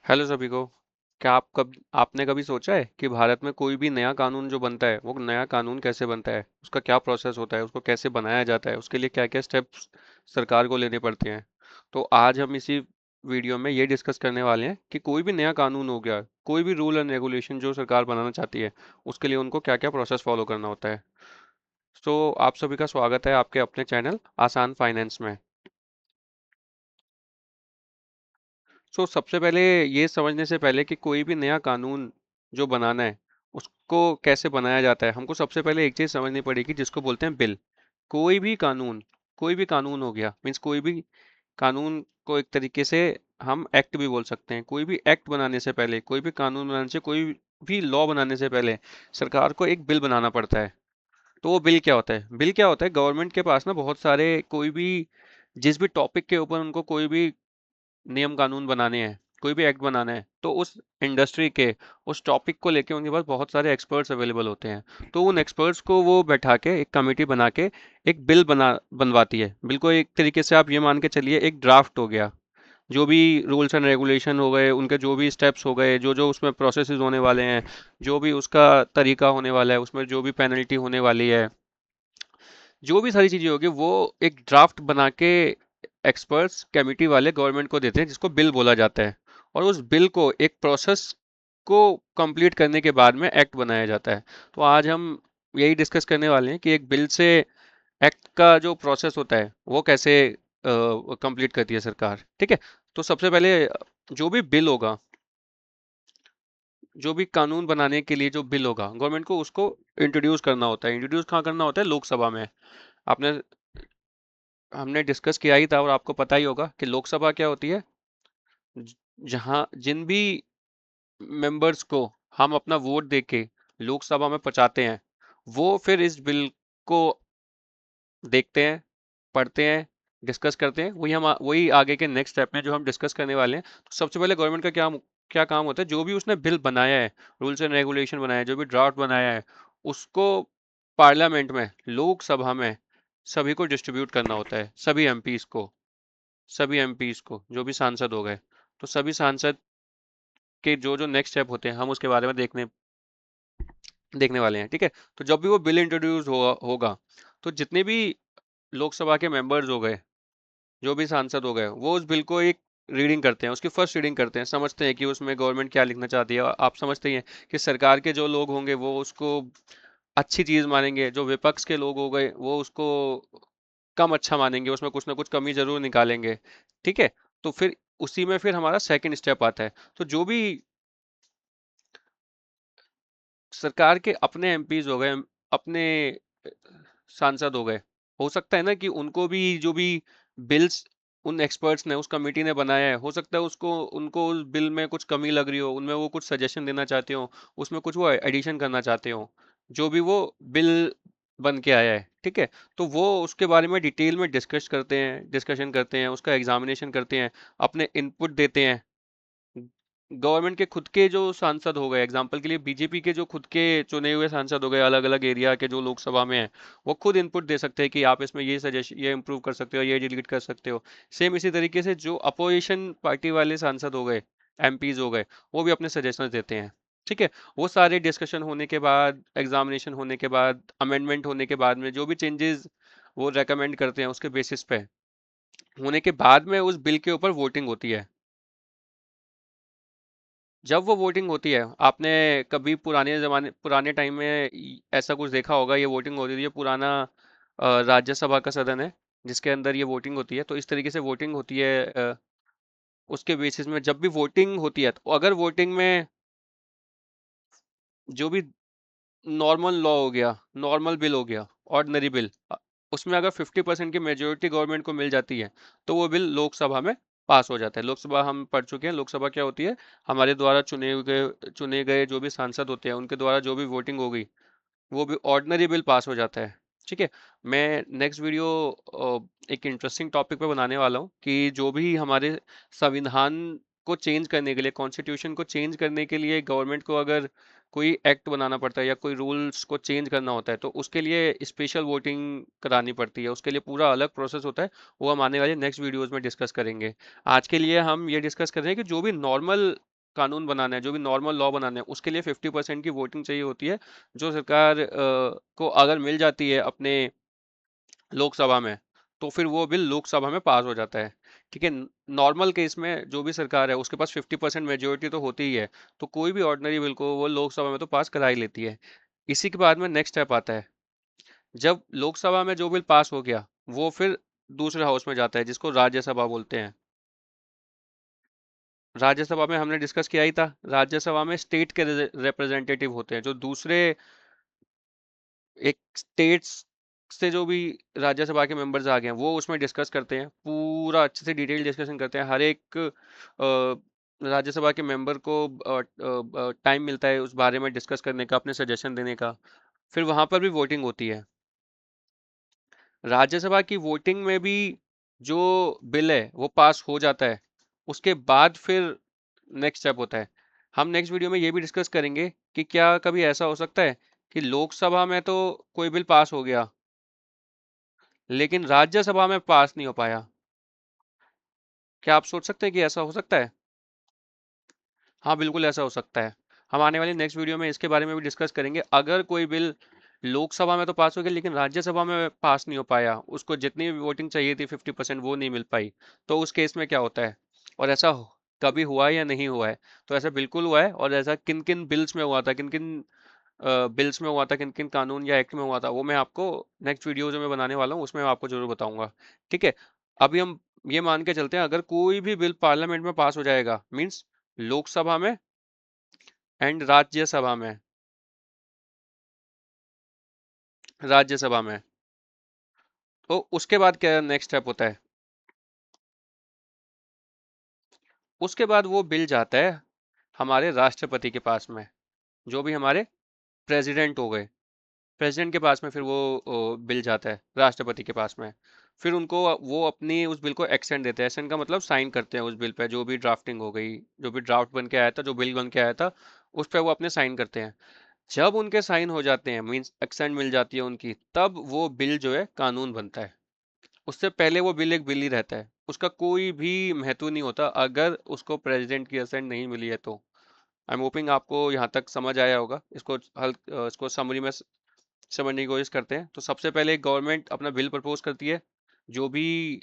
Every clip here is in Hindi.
हेलो सभी को। क्या आपने कभी सोचा है कि भारत में कोई भी नया कानून जो बनता है वो नया कानून कैसे बनता है, उसका क्या प्रोसेस होता है, उसको कैसे बनाया जाता है, उसके लिए क्या क्या स्टेप्स सरकार को लेने पड़ते हैं। तो आज हम इसी वीडियो में ये डिस्कस करने वाले हैं कि कोई भी नया कानून हो गया, कोई भी रूल एंड रेगुलेशन जो सरकार बनाना चाहती है, उसके लिए उनको क्या क्या प्रोसेस फॉलो करना होता है। तो आप सभी का स्वागत है आपके अपने चैनल आसान फाइनेंस में। सबसे पहले ये समझने से पहले कि कोई भी नया कानून जो बनाना है उसको कैसे बनाया जाता है, हमको सबसे पहले एक चीज़ समझनी पड़ेगी जिसको बोलते हैं बिल। कोई भी कानून कोई भी कानून हो गया, मीन्स कोई भी कानून को एक तरीके से हम एक्ट भी बोल सकते हैं। कोई भी एक्ट बनाने से पहले, कोई भी कानून बनाने से, कोई भी लॉ बनाने से पहले सरकार को एक बिल बनाना पड़ता है। तो वो बिल क्या होता है? बिल क्या होता है, गवर्नमेंट के पास ना बहुत सारे, कोई भी जिस भी टॉपिक के ऊपर उनको कोई भी नियम कानून बनाने हैं, कोई भी एक्ट बनाना है, तो उस इंडस्ट्री के, उस टॉपिक को लेके उनके पास बहुत सारे एक्सपर्ट्स अवेलेबल होते हैं। तो उन एक्सपर्ट्स को वो बैठा के एक कमेटी बना के एक बिल बनवाती है। बिल को एक तरीके से आप ये मान के चलिए एक ड्राफ्ट हो गया। जो भी रूल्स एंड रेगुलेशन हो गए, उनके जो भी स्टेप्स हो गए, जो जो उसमें प्रोसेसेस होने वाले हैं, जो भी उसका तरीका होने वाला है, उसमें जो भी पेनल्टी होने वाली है, जो भी सारी चीजें होगी, वो एक ड्राफ्ट बना के एक्सपर्ट्स कमेटी वाले गवर्नमेंट को देते हैं, जिसको बिल बोला जाता है। और उस बिल को एक प्रोसेस को कंप्लीट करने के बाद में एक्ट बनाया जाता है। तो आज हम यही डिस्कस करने वाले हैं कि एक बिल से एक्ट का जो प्रोसेस होता है वो कैसे कंप्लीट करती है सरकार। ठीक है। तो सबसे पहले जो भी बिल होगा, जो भी कानून बनाने के लिए जो बिल होगा, गवर्नमेंट को उसको इंट्रोड्यूस करना होता है। इंट्रोड्यूस कहाँ करना होता है? लोकसभा में। आपने हमने डिस्कस किया ही था और आपको पता ही होगा कि लोकसभा क्या होती है। ज- जहां जिन भी मेंबर्स को हम अपना वोट देके लोकसभा में पहुंचाते हैं, वो फिर इस बिल को देखते हैं, पढ़ते हैं, डिस्कस करते हैं। वही आगे के नेक्स्ट स्टेप में जो हम डिस्कस करने वाले हैं। तो सबसे पहले गवर्नमेंट का क्या क्या काम होता है, जो भी उसने बिल बनाया है, रूल्स एंड रेगुलेशन बनाया है, जो भी ड्राफ्ट बनाया है, उसको पार्लियामेंट में, लोकसभा में सभी को डिस्ट्रीब्यूट करना होता है। सभी एमपीज को जो भी सांसद हो गए, तो सभी सांसद के जो जो नेक्स्ट स्टेप होते हैं हम उसके बारे में देखने देखने वाले हैं। ठीक है। तो जब भी वो बिल इंट्रोड्यूस होगा, तो जितने भी लोकसभा के मेंबर्स हो गए, जो भी सांसद हो गए, वो उस बिल को एक रीडिंग करते हैं, उसकी फर्स्ट रीडिंग करते हैं, समझते हैं कि उसमें गवर्नमेंट क्या लिखना चाहती है। आप समझते ही हैं कि सरकार के जो लोग होंगे वो उसको अच्छी चीज मानेंगे, जो विपक्ष के लोग हो गए वो उसको कम अच्छा मानेंगे, उसमें कुछ ना कुछ कमी जरूर निकालेंगे। ठीक है। तो फिर उसी में फिर हमारा सेकंड स्टेप आता है। तो जो भी सरकार के अपने एमपीज हो गए, अपने सांसद हो गए, हो सकता है ना कि उनको भी जो भी बिल्स उन एक्सपर्ट्स ने, उस कमेटी ने बनाया है, हो सकता है उसको उनको उस बिल में कुछ कमी लग रही हो, उनमें वो कुछ सजेशन देना चाहते हो, उसमें कुछ वो एडिशन करना चाहते हो, जो भी वो बिल बन के आया है। ठीक है। तो वो उसके बारे में डिटेल में डिस्कशन करते हैं, उसका एग्जामिनेशन करते हैं, अपने इनपुट देते हैं। गवर्नमेंट के खुद के जो सांसद हो गए, एग्जांपल के लिए बीजेपी के जो खुद के चुने हुए सांसद हो गए, अलग अलग एरिया के जो लोकसभा में हैं, वो खुद इनपुट दे सकते हैं कि आप इसमें ये सजेशन, ये इम्प्रूव कर सकते हो, ये डिलीट कर सकते हो। सेम इसी तरीके से जो अपोजिशन पार्टी वाले सांसद हो गए, एमपीज हो गए, वो भी अपने सजेशन देते हैं। ठीक है। वो सारे डिस्कशन होने के बाद, एग्जामिनेशन होने के बाद, अमेंडमेंट होने के बाद में जो भी चेंजेस वो रेकमेंड करते हैं, उसके बेसिस पे होने के बाद में उस बिल के ऊपर वोटिंग होती है। जब वो वोटिंग होती है, आपने कभी पुराने टाइम में ऐसा कुछ देखा होगा, ये वोटिंग होती थी, ये पुराना राज्यसभा का सदन है जिसके अंदर ये वोटिंग होती है। तो इस तरीके से वोटिंग होती है। उसके बेसिस में जब भी वोटिंग होती है, तो अगर वोटिंग में जो भी नॉर्मल लॉ हो गया, नॉर्मल बिल हो गया, ऑर्डिनरी बिल, उसमें अगर 50% की मेजोरिटी गवर्नमेंट को मिल जाती है, तो वो बिल लोकसभा में पास हो जाता है। लोकसभा हम पढ़ चुके हैं, लोकसभा क्या होती है? हमारे द्वारा चुने गए जो भी सांसद होते हैं, उनके द्वारा जो भी वोटिंग होगी, वो भी ऑर्डिनरी बिल पास हो जाता है। ठीक है। मैं नेक्स्ट वीडियो एक इंटरेस्टिंग टॉपिक पे बनाने वाला हूँ कि जो भी हमारे संविधान को चेंज करने के लिए, कॉन्स्टिट्यूशन को चेंज करने के लिए गवर्नमेंट को अगर कोई एक्ट बनाना पड़ता है या कोई रूल्स को चेंज करना होता है, तो उसके लिए स्पेशल वोटिंग करानी पड़ती है, उसके लिए पूरा अलग प्रोसेस होता है। वो हम आने वाले नेक्स्ट वीडियोस में डिस्कस करेंगे। आज के लिए हम ये डिस्कस कर रहे हैं कि जो भी नॉर्मल कानून बनाना है, जो भी नॉर्मल लॉ बनाना है, उसके लिए 50% की वोटिंग चाहिए होती है, जो सरकार को अगर मिल जाती है अपने लोकसभा में, तो फिर वो बिल लोकसभा में पास हो जाता है। ठीक है। नॉर्मल केस में जो भी सरकार है उसके पास 50% मेजोरिटी तो होती ही है, तो कोई भी ऑर्डिनरी बिल को वो लोकसभा में तो पास करा ही लेती है। इसी के बाद में नेक्स्ट स्टेप आता है, जब लोकसभा में जो बिल पास हो गया, वो फिर दूसरे हाउस में जाता है, जिसको राज्यसभा बोलते हैं। राज्यसभा में हमने डिस्कस किया ही था, राज्यसभा में स्टेट के रिप्रेजेंटेटिव होते हैं, जो दूसरे एक स्टेट्स से जो भी राज्यसभा के मेंबर्स आ गए हैं, वो उसमें डिस्कस करते हैं, पूरा अच्छे से डिटेल डिस्कशन करते हैं। हर एक राज्यसभा के मेंबर को टाइम मिलता है उस बारे में डिस्कस करने का, अपने सजेशन देने का। फिर वहां पर भी वोटिंग होती है। राज्यसभा की वोटिंग में भी जो बिल है वो पास हो जाता है। उसके बाद फिर नेक्स्ट स्टेप होता है। हम नेक्स्ट वीडियो में ये भी डिस्कस करेंगे कि क्या कभी ऐसा हो सकता है कि लोकसभा में तो कोई बिल पास हो गया, लेकिन राज्यसभा में पास नहीं हो पाया। क्या आप सोच सकते हैं कि ऐसा हो सकता है? हाँ, बिल्कुल ऐसा हो सकता है। हम आने वाली नेक्स्ट वीडियो में इसके बारे में भी डिस्कस करेंगे। अगर कोई बिल लोकसभा में तो पास हो गया, लेकिन राज्यसभा में पास नहीं हो पाया, उसको जितनी भी वोटिंग चाहिए थी 50% वो नहीं मिल पाई, तो उस केस में क्या होता है? और ऐसा कभी हुआ है या नहीं हुआ है? तो ऐसा बिल्कुल हुआ है, और ऐसा किन किन बिल्स में हुआ था, किन किन बिल्स में हुआ था, किन किन कानून या एक्ट में हुआ था, वो मैं आपको नेक्स्ट वीडियो जो मैं बनाने वाला हूँ उसमें मैं आपको जरूर बताऊंगा। ठीक है। अभी हम ये मान के चलते हैं, अगर कोई भी बिल पार्लियामेंट में पास हो जाएगा, मीन्स लोकसभा में एंड राज्यसभा में, तो उसके बाद क्या नेक्स्ट स्टेप होता है? उसके बाद वो बिल जाता है हमारे राष्ट्रपति के पास में, जो भी हमारे प्रेसिडेंट हो गए, प्रेसिडेंट के पास में फिर वो बिल जाता है राष्ट्रपति के पास में। फिर उनको वो अपनी उस बिल को एक्सटेंड देते हैं। एक्सटेंड का मतलब साइन करते हैं उस बिल पे, जो भी ड्राफ्टिंग हो गई, जो भी ड्राफ्ट बन के आया था, जो बिल बन के आया था, उस पे वो अपने साइन करते हैं। जब उनके साइन हो जाते हैं, मीन्स एक्सटेंड मिल जाती है उनकी, तब वो बिल जो है कानून बनता है। उससे पहले वो बिल एक बिल ही रहता है, उसका कोई भी महत्व नहीं होता अगर उसको प्रेसिडेंट की असेंट नहीं मिली है तो। आई एम होपिंग आपको यहाँ तक समझ आया होगा। इसको समरी में समझने की कोशिश करते हैं। तो सबसे पहले गवर्नमेंट अपना बिल प्रपोज करती है, जो भी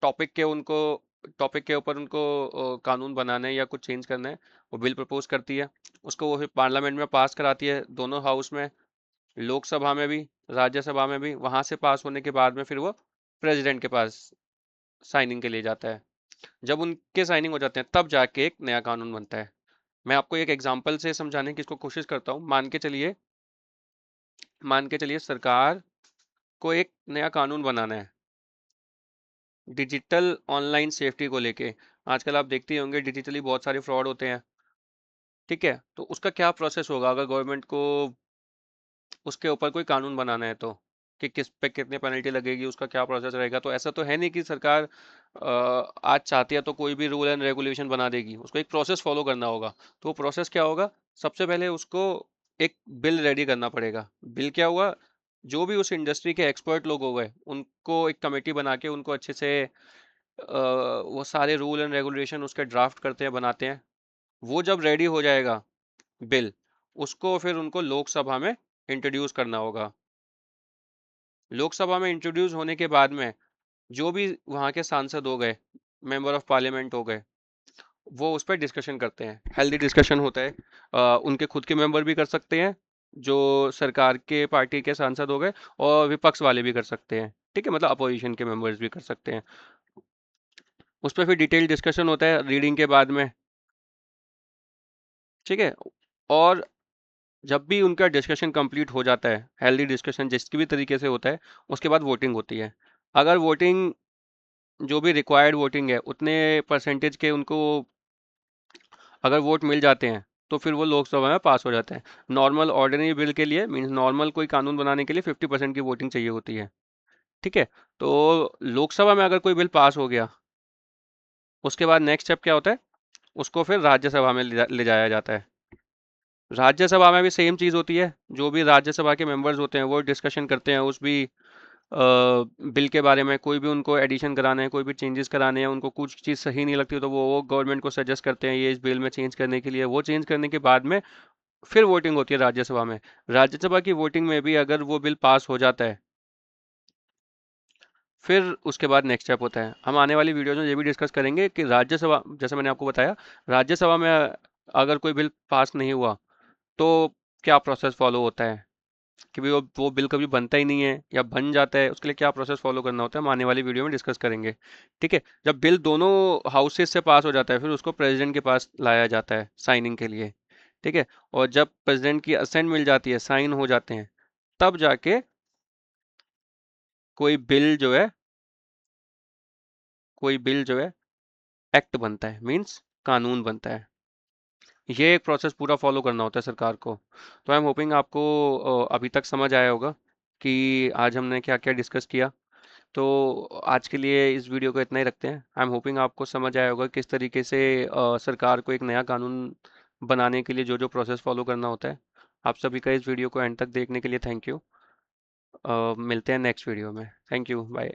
टॉपिक के उनको टॉपिक के ऊपर उनको कानून बनाना है या कुछ चेंज करना है, वो बिल प्रपोज करती है। उसको वो फिर पार्लियामेंट में पास कराती है, दोनों हाउस में, लोकसभा में भी, राज्यसभा में भी। वहां से पास होने के बाद में फिर वो प्रेसिडेंट के पास साइनिंग के लिए जाता है। जब उनके साइनिंग हो जाते हैं, तब जाके एक नया कानून बनता है। मैं आपको एक एग्जांपल से समझाने की इसको कोशिश करता हूँ। मान के चलिए सरकार को एक नया कानून बनाना है डिजिटल ऑनलाइन सेफ्टी को लेके। आजकल आप देखते ही होंगे डिजिटली बहुत सारे फ्रॉड होते हैं। ठीक है, तो उसका क्या प्रोसेस होगा अगर गवर्नमेंट को उसके ऊपर कोई कानून बनाना है, तो कि किस पे कितनी पेनल्टी लगेगी, उसका क्या प्रोसेस रहेगा? तो ऐसा तो है नहीं कि सरकार आज चाहती है तो कोई भी रूल एंड रेगुलेशन बना देगी। उसको एक प्रोसेस फॉलो करना होगा। तो वो प्रोसेस क्या होगा? सबसे पहले उसको एक बिल रेडी करना पड़ेगा। बिल क्या हुआ? जो भी उस इंडस्ट्री के एक्सपर्ट लोग हो गए, उनको एक कमेटी बना के उनको अच्छे से वो सारे रूल एंड रेगुलेशन उसके ड्राफ्ट करते हैं, बनाते हैं। वो जब रेडी हो जाएगा बिल, उसको फिर उनको लोकसभा में इंट्रोड्यूस करना होगा। लोकसभा में इंट्रोड्यूस होने के बाद में जो भी वहाँ के सांसद हो गए, मेंबर ऑफ पार्लियामेंट हो गए, वो उस पर डिस्कशन करते हैं। हेल्दी डिस्कशन होता है। उनके खुद के मेंबर भी कर सकते हैं, जो सरकार के पार्टी के सांसद हो गए, और विपक्ष वाले भी कर सकते हैं। ठीक है, मतलब अपोजिशन के मेंबर्स भी कर सकते हैं। उस पर फिर डिटेल डिस्कशन होता है रीडिंग के बाद में। ठीक है। और जब भी उनका डिस्कशन कंप्लीट हो जाता है, हेल्दी डिस्कशन जिसकी भी तरीके से होता है, उसके बाद वोटिंग होती है। अगर वोटिंग, जो भी रिक्वायर्ड वोटिंग है, उतने परसेंटेज के उनको अगर वोट मिल जाते हैं, तो फिर वो लोकसभा में पास हो जाते हैं। नॉर्मल ऑर्डिनरी बिल के लिए, मीन्स नॉर्मल कोई कानून बनाने के लिए 50% की वोटिंग चाहिए होती है। ठीक है। तो लोकसभा में अगर कोई बिल पास हो गया, उसके बाद नेक्स्ट स्टेप क्या होता है? उसको फिर राज्यसभा में ले जाया जाता है। राज्यसभा में भी सेम चीज़ होती है। जो भी राज्यसभा के मेंबर्स होते हैं वो डिस्कशन करते हैं उस भी बिल के बारे में कोई भी उनको एडिशन कराना है, कोई भी चेंजेस कराने हैं, उनको कुछ चीज़ सही नहीं लगती तो वो गवर्नमेंट को सजेस्ट करते हैं ये इस बिल में चेंज करने के लिए। वो चेंज करने के बाद में फिर वोटिंग होती है राज्यसभा में। राज्यसभा की वोटिंग में भी अगर वो बिल पास हो जाता है, फिर उसके बाद नेक्स्ट स्टेप होता है। हम आने वाली वीडियो में ये भी डिस्कस करेंगे कि राज्यसभा, जैसे मैंने आपको बताया, राज्यसभा में अगर कोई बिल पास नहीं हुआ तो क्या प्रोसेस फॉलो होता है, कि भी वो बिल कभी बनता ही नहीं है या बन जाता है, उसके लिए क्या प्रोसेस फॉलो करना होता है, हम आने वाली वीडियो में डिस्कस करेंगे। ठीक है। जब बिल दोनों हाउसेस से पास हो जाता है, फिर उसको प्रेसिडेंट के पास लाया जाता है साइनिंग के लिए। ठीक है। और जब प्रेसिडेंट की असेंट मिल जाती है, साइन हो जाते हैं, तब जाके कोई बिल जो है कोई बिल जो है एक्ट बनता है, मीन्स कानून बनता है। ये एक प्रोसेस पूरा फॉलो करना होता है सरकार को। तो आई एम होपिंग आपको अभी तक समझ आया होगा कि आज हमने क्या क्या डिस्कस किया। तो आज के लिए इस वीडियो को इतना ही रखते हैं। आई एम होपिंग आपको समझ आया होगा किस तरीके से सरकार को एक नया कानून बनाने के लिए जो जो प्रोसेस फॉलो करना होता है। आप सभी का इस वीडियो को एंड तक देखने के लिए थैंक यू। मिलते हैं नेक्स्ट वीडियो में। Thank you, bye.